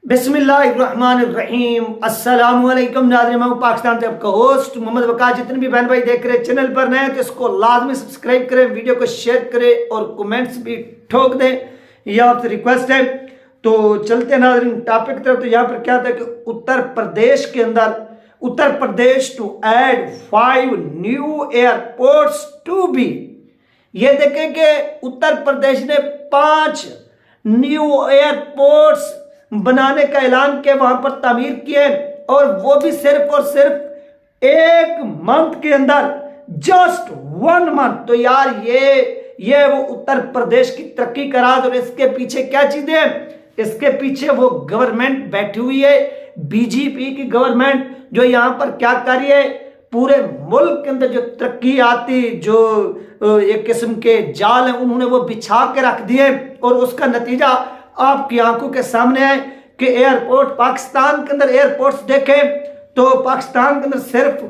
बिस्मिल्लाहिर्रहमानिर्रहीम अस्सलामुअलैकुम नाज़रीन, मैं पाकिस्तान से आपका होस्ट मोहम्मद वक़ास। जितने भी बहन भाई देख रहे हैं चैनल पर नए तो इसको लाजमी सब्सक्राइब करें, वीडियो को शेयर करें और कमेंट्स भी ठोक दें, यह आपसे रिक्वेस्ट है। तो चलते हैं नाज़रीन टॉपिक तरफ। तो यहाँ पर क्या था कि उत्तर प्रदेश के अंदर Uttar Pradesh to add 5 new airports to be. ये देखें कि उत्तर प्रदेश ने 5 न्यू एयरपोर्ट्स बनाने का ऐलान किया, वहां पर तामीर किए, और वो भी सिर्फ और सिर्फ 1 मंथ के अंदर, जस्ट 1 मंथ। तो यार ये वो उत्तर प्रदेश की तरक्की का राज। और इसके पीछे क्या चीजें हैं? इसके पीछे वो गवर्नमेंट बैठी हुई है, बीजेपी की गवर्नमेंट, जो यहां पर क्या कर रही है, पूरे मुल्क के अंदर जो तरक्की आती, जो एक किस्म के जाल है, उन्होंने वो बिछा के रख दिए। और उसका नतीजा आपकी आंखों के सामने है कि एयरपोर्ट, पाकिस्तान के अंदर एयरपोर्ट्स देखें तो पाकिस्तान के अंदर सिर्फ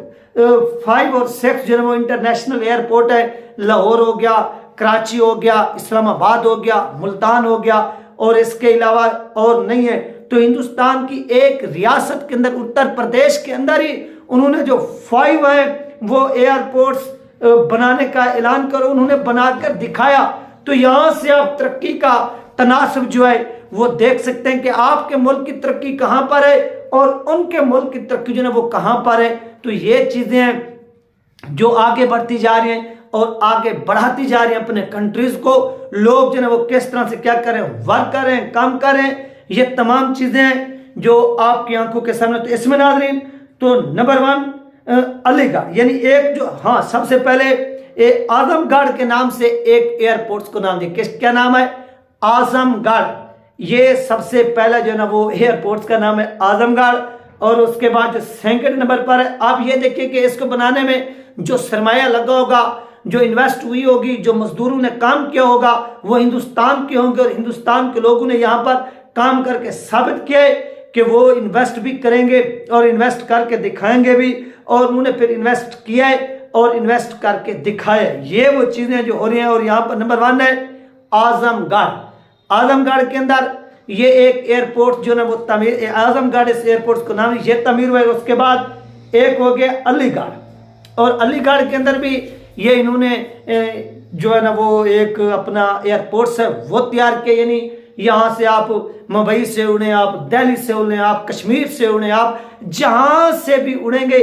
5 और 6 जो है वो इंटरनेशनल एयरपोर्ट है। लाहौर हो गया, कराची हो गया, इस्लामाबाद हो गया, मुल्तान हो गया, और इसके अलावा और नहीं है। तो हिंदुस्तान की एक रियासत के अंदर, उत्तर प्रदेश के अंदर ही उन्होंने जो 5 है वो एयरपोर्ट्स बनाने का ऐलान करो, उन्होंने बनाकर दिखाया। तो यहां से आप तरक्की का तनासब जो है वो देख सकते हैं कि आपके मुल्क की तरक्की कहां पर है और उनके मुल्क की तरक्की जो है वो कहां पर है। तो ये चीजें हैं जो आगे बढ़ती जा रही हैं और आगे बढ़ाती जा रही हैं अपने कंट्रीज को। लोग जो है वो किस तरह से क्या करें, वर्क करें, काम करें, ये तमाम चीजें हैं जो आपकी आंखों के सामने। तो इसमें नाज़रीन, तो नंबर 1 अलीगढ़, यानी एक जो, हाँ, सबसे पहले आजमगढ़ के नाम से एक एयरपोर्ट को नाम दिया। क्या नाम है? आजमगढ़। ये सबसे पहला जो है ना वो एयरपोर्ट का नाम है आजमगढ़। और उसके बाद जो 2nd नंबर पर है, आप ये देखिए कि इसको बनाने में जो सरमाया लगा होगा, जो इन्वेस्ट हुई होगी, जो मजदूरों ने काम किया होगा, वो हिंदुस्तान के होंगे। और हिंदुस्तान के लोगों ने यहाँ पर काम करके साबित किया है कि वो इन्वेस्ट भी करेंगे और इन्वेस्ट करके दिखाएंगे भी। और उन्होंने फिर इन्वेस्ट किया है और इन्वेस्ट करके दिखाया। ये वो चीजें जो हो रही हैं। और यहाँ पर नंबर 1 है आजमगढ़। आजमगढ़ के अंदर ये एक एयरपोर्ट जो ना वो तमीर, आजमगढ़ इस एयरपोर्ट को नाम ये तमीर हुआ है। उसके बाद एक हो गया अलीगढ़, और अलीगढ़ के अंदर भी ये इन्होंने जो है ना वो एक अपना एयरपोर्ट है वो तैयार किया। यानी यहाँ से आप मुंबई से उड़े, आप दिल्ली से उड़े, आप कश्मीर से उड़े, आप जहां से भी उड़ेंगे,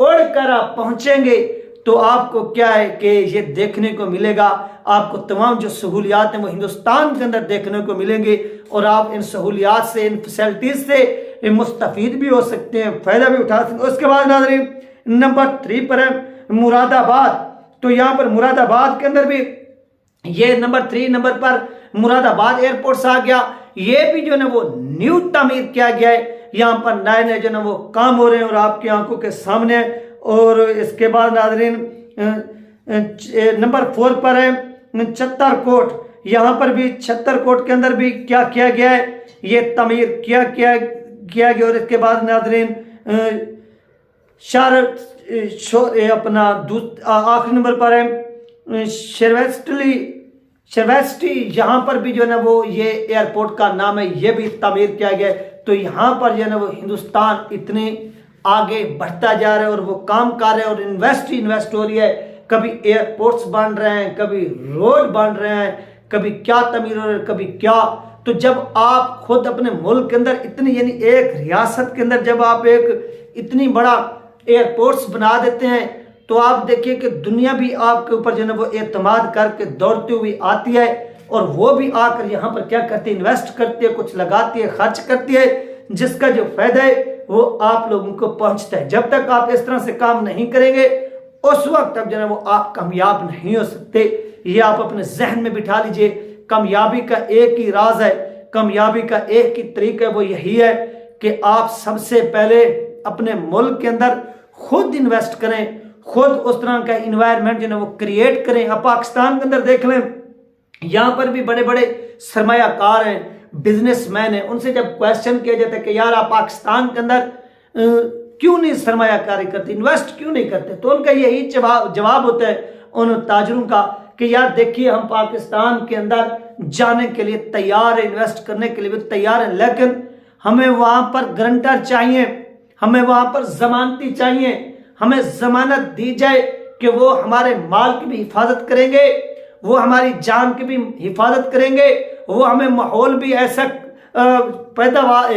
उड़कर आप पहुंचेंगे तो आपको क्या है कि ये देखने को मिलेगा, आपको तमाम जो सहूलियात हैं वो हिंदुस्तान के अंदर देखने को मिलेंगे। और आप इन सहूलियात से, इन फैसिलिटीज से मुस्तफीद भी हो सकते हैं, फायदा भी उठा सकते हैं। उसके बाद नाज़रीन नंबर 3 पर है मुरादाबाद। तो यहाँ पर मुरादाबाद के अंदर भी ये नंबर 3 नंबर पर मुरादाबाद एयरपोर्ट आ गया। ये भी जो है ना वो न्यू तामीर किया गया है। यहाँ पर नए नए जो है ना वो काम हो रहे हैं और आपकी आंखों के सामने। और इसके बाद नाज़रीन नंबर 4 पर है छत्तरकोट। यहाँ पर भी छत्तरकोट के अंदर भी क्या किया गया है, ये तमीर किया गया। और इसके बाद नाज़रीन अपना आखिरी नंबर पर है शेरवेस्टी। यहाँ पर भी जो है ना वो ये एयरपोर्ट का नाम है, ये भी तमीर किया गया है। तो यहाँ पर जो है ना वो हिंदुस्तान इतने आगे बढ़ता जा रहा है और वो काम कर रहे हैं और इन्वेस्ट हो रही है। कभी एयरपोर्ट्स बन रहे हैं, कभी रोड बन रहे हैं, कभी क्या तमीर हो रहा है, कभी क्या। तो जब आप खुद अपने मुल्क के अंदर इतनी, यानी एक रियासत के अंदर जब आप एक इतनी बड़ा एयरपोर्ट्स बना देते हैं, तो आप देखिए कि दुनिया भी आपके ऊपर जो है वो एतमाद करके दौड़ती हुई आती है। और वो भी आकर यहाँ पर क्या करती है, इन्वेस्ट करती है, कुछ लगाती है, खर्च करती है, जिसका जो फायदा है वो आप लोगों को पहुंचता है। जब तक आप इस तरह से काम नहीं करेंगे उस वक्त तक जो है वो आप कामयाब नहीं हो सकते। ये आप अपने जहन में बिठा लीजिए। कामयाबी का एक ही राज है, कामयाबी का एक ही तरीका है, वो यही है कि आप सबसे पहले अपने मुल्क के अंदर खुद इन्वेस्ट करें, खुद उस तरह का इन्वायरमेंट जो है वो क्रिएट करें। आप पाकिस्तान के अंदर देख लें, यहाँ पर भी बड़े बड़े सरमायाकार हैं, बिजनेसमैन है। उनसे जब क्वेश्चन किया जाता है कि यार आप पाकिस्तान के अंदर क्यों नहीं सरमायाकारी करते, इन्वेस्ट क्यों नहीं करते, तो उनका यही जवाब होता है उन ताजरों का कि यार देखिए हम पाकिस्तान के अंदर जाने के लिए तैयार है, इन्वेस्ट करने के लिए भी तैयार है, लेकिन हमें वहां पर गारंटर चाहिए, हमें वहां पर जमानती चाहिए, हमें जमानत दी जाए कि वो हमारे माल की भी हिफाजत करेंगे, वो हमारी जान की भी हिफाजत करेंगे, वो हमें माहौल भी ऐसा पैदावार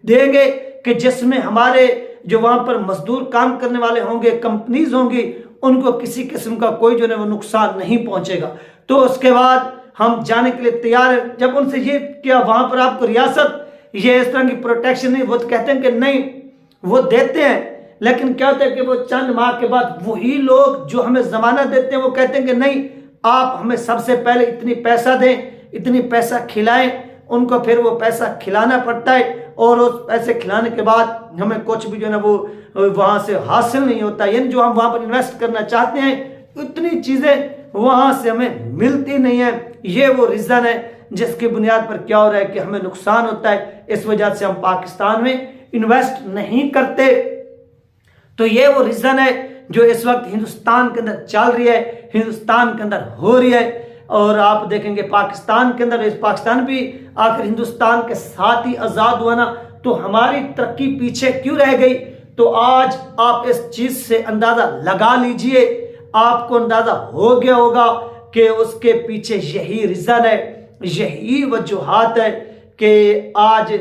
देंगे कि जिसमें हमारे जो वहां पर मजदूर काम करने वाले होंगे, कंपनीज होंगी, उनको किसी किस्म का कोई जो है वो नुकसान नहीं पहुंचेगा। तो उसके बाद हम जाने के लिए तैयार हैं। जब उनसे ये क्या वहां पर आपको रियासत ये इस तरह की प्रोटेक्शन नहीं, वो तो कहते हैं कि नहीं, वो देते हैं, लेकिन क्या होता है कि वो चंद माह के बाद वही लोग जो हमें जमानत देते हैं वो कहते हैं कि नहीं, आप हमें सबसे पहले इतनी पैसा दें, इतनी पैसा खिलाएं। उनको फिर वो पैसा खिलाना पड़ता है और उस पैसे खिलाने के बाद हमें कुछ भी जो है ना वो वहां से हासिल नहीं होता। यानी जो हम वहां पर इन्वेस्ट करना चाहते हैं इतनी चीजें वहां से हमें मिलती नहीं है। ये वो रीजन है जिसकी बुनियाद पर क्या हो रहा है कि हमें नुकसान होता है। इस वजह से हम पाकिस्तान में इन्वेस्ट नहीं करते। तो ये वो रीजन है जो इस वक्त हिंदुस्तान के अंदर चल रही है, हिंदुस्तान के अंदर हो रही है। और आप देखेंगे पाकिस्तान के अंदर, इस पाकिस्तान भी आखिर हिंदुस्तान के साथ ही आजाद हुआ ना, तो हमारी तरक्की पीछे क्यों रह गई? तो आज आप इस चीज से अंदाजा लगा लीजिए, आपको अंदाजा हो गया होगा कि उसके पीछे यही रीजन है, यही वजूहात है कि आज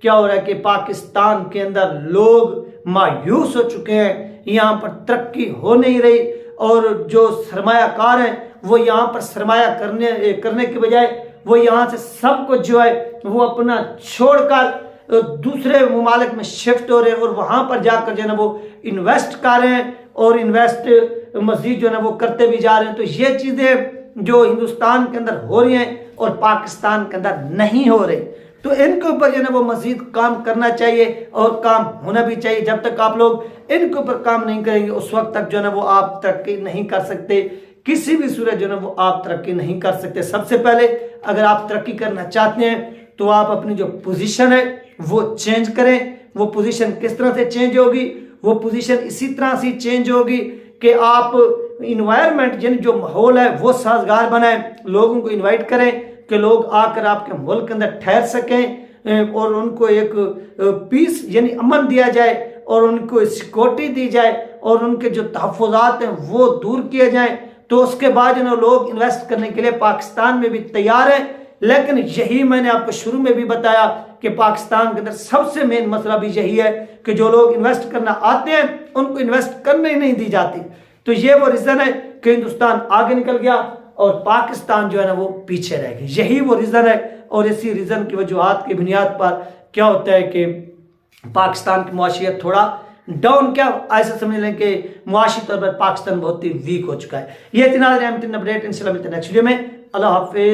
क्या हो रहा है कि पाकिस्तान के अंदर लोग मायूस हो चुके हैं, यहाँ पर तरक्की हो नहीं रही। और जो सरमायाकार हैं वो यहाँ पर सरमाया करने के बजाय वो यहाँ से सब कुछ जो है वो अपना छोड़कर दूसरे ममालिक में शिफ्ट हो रहे हैं और वहाँ पर जाकर जो है ना वो इन्वेस्ट कर रहे हैं और इन्वेस्ट मजीद जो है ना वो करते भी जा रहे हैं। तो ये चीज़ें जो हिंदुस्तान के अंदर हो रही हैं और पाकिस्तान के अंदर नहीं हो रही, तो इनके ऊपर जो है ना वो मजीद काम करना चाहिए और काम होना भी चाहिए। जब तक आप लोग इनके ऊपर काम नहीं करेंगे उस वक्त तक जो है ना वो आप तरक्की नहीं कर सकते, किसी भी सूरत जो है ना वो आप तरक्की नहीं कर सकते। सबसे पहले अगर आप तरक्की करना चाहते हैं तो आप अपनी जो पोजीशन है वो चेंज करें। वो पोजीशन किस तरह से चेंज होगी? वो पोजीशन इसी तरह से चेंज होगी कि आप इन्वायरमेंट यानी जो माहौल है वो साजगार बनाएं, लोगों को इन्वाइट करें कि लोग आकर आपके मुल्क के अंदर ठहर सकें और उनको एक पीस यानी अमन दिया जाए और उनको सिक्योरिटी दी जाए और उनके जो तहफ़्फ़ुज़ात हैं वो दूर किए जाएं। तो उसके बाद जो लोग इन्वेस्ट करने के लिए पाकिस्तान में भी तैयार हैं। लेकिन यही मैंने आपको शुरू में भी बताया कि पाकिस्तान के अंदर सबसे मेन मसला भी यही है कि जो लोग इन्वेस्ट करना आते हैं उनको इन्वेस्ट करने ही नहीं दी जाती। तो ये वो रीज़न है कि हिंदुस्तान आगे निकल गया और पाकिस्तान जो है ना वो पीछे रह गई। यही वो रीज़न है और इसी रीज़न की वजूहात की बुनियाद पर क्या होता है कि पाकिस्तान की मुआशियत थोड़ा डाउन, क्या ऐसा समझ लें कि मुआशी तौर पर पाकिस्तान बहुत ही वीक हो चुका है। ये तीन अपडेट इंशाल्लाह मिलते हैं नेक्स्ट वीडियो में। अल्लाह हाफिज़।